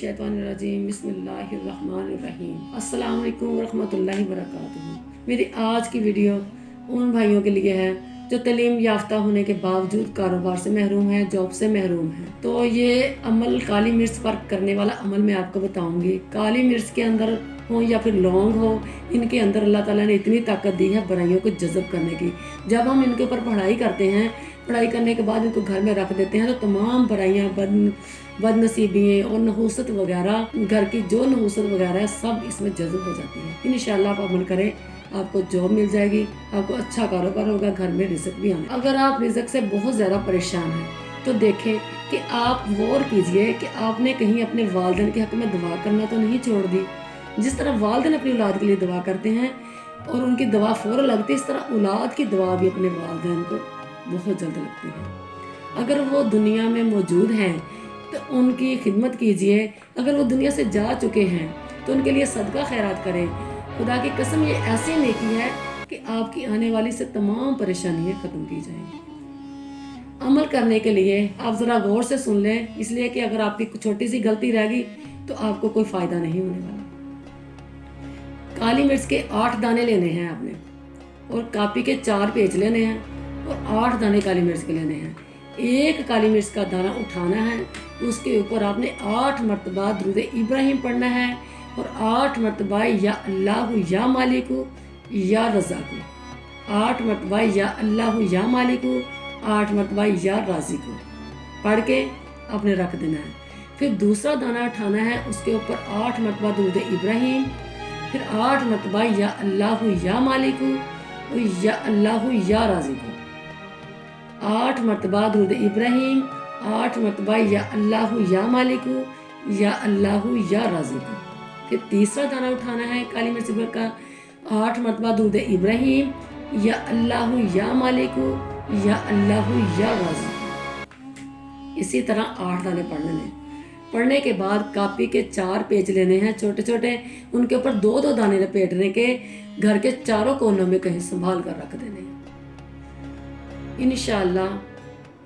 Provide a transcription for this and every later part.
मिनश्शैतानिर्रजीम बिस्मिल्लाहिर्रहमानिर्रहीम। अस्सलाम वालेकुम वरहमतुल्लाहि वबरकातुहू। मेरी आज की वीडियो उन भाइयों के लिए है जो तालीम याफ्ता होने के बावजूद कारोबार से महरूम है, जॉब से महरूम है। तो ये अमल काली मिर्च पर करने वाला अमल मैं आपको बताऊंगी। काली मिर्च के अंदर हो या फिर लौंग हो, इनके अंदर अल्लाह ताला ने इतनी ताकत दी है बुराइयों को जज़ब करने की। जब हम इनके ऊपर पढ़ाई करते हैं, पढ़ाई करने के बाद इनको घर में रख देते हैं, तो तमाम बुराइयाँ, बदनसीबियाँ और नहूसत वगैरह, घर की जो नहूसत वगैरह है, सब इसमें जज़ब हो जाती है। इंशाअल्लाह आप अमल करें, आपको जॉब मिल जाएगी, आपको अच्छा कारोबार होगा, घर में रिज़्क भी आना। अगर आप रिज़्क से बहुत ज़्यादा परेशान हैं तो देखें कि आप गौर कीजिए कि आपने कहीं अपने वालिदैन के हक़ में दुआ करना तो नहीं छोड़ दी। जिस तरह वालिदैन अपनी औलाद के लिए दुआ करते हैं और उनकी दुआ फ़ौरन लगती है, इस तरह औलाद की दुआ भी अपने वालिदैन को बहुत जल्द लगती है। अगर वो दुनिया में मौजूद हैं तो उनकी खिदमत कीजिए। अगर वो दुनिया से जा चुके हैं तो उनके लिए सदका खैरात करें। खुदा की कसम, ये ऐसी नेकी है कि आपकी आने वाली से तमाम परेशानियां ख़त्म की जाएंगी। अमल करने के लिए आप ज़रा गौर से सुन लें, इसलिए कि अगर आपकी छोटी सी गलती रह गई तो आपको कोई फ़ायदा नहीं होने वाला। काली मिर्च के 8 दाने लेने हैं आपने, और कापी के 4 पेज लेने हैं, और 8 दाने काली मिर्च के लेने हैं। एक काली मिर्च का दाना उठाना है, उसके ऊपर आपने 8 मरतबा दुरूद इब्राहिम पढ़ना है, और 8 मरतबा या अल्लाह या मालिकु या रज़ाकु, 8 मरतबा या अल्लाह या मालिकु, 8 मरतबा या राज़िकु पढ़ के आपने रख देना है। फिर दूसरा दाना उठाना है, उसके ऊपर 8 मरतबा दुरूद इब्राहिम, फिर 8 मरतबा या अल्लाह या मालिकु या अल्लाह या राज़िकु, 8 मरतबा दुरूद इब्राहिम, 8 मरतबा या अल्लाह या मालिकु या अल्लाह या राज़िकु। फिर तीसरा दाना उठाना है काली मिर्च का, 8 मरतबा दुरूद इब्राहिम या अल्लाह या मालिकु या अल्लाह या राज़िकु। इसी तरह 8 दाने पढ़ने हैं। पढ़ने के बाद कापी के 4 पेज लेने हैं छोटे छोटे, उनके ऊपर 2-2 दाने लपेटने के, घर के चारों कोनों में कहीं संभाल कर रख देने हैं। इंशाअल्लाह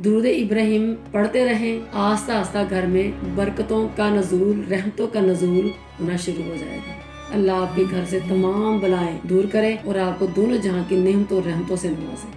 दुरूद इब्राहिम पढ़ते रहें, आस्ता आस्ता घर में बरकतों का नज़ूल, रहमतों का नज़ूल होना शुरू हो जाएगा। अल्लाह आपके घर से तमाम बलाएं दूर करे और आपको दोनों जहां की नेमतों और रहमतों से नवाजे।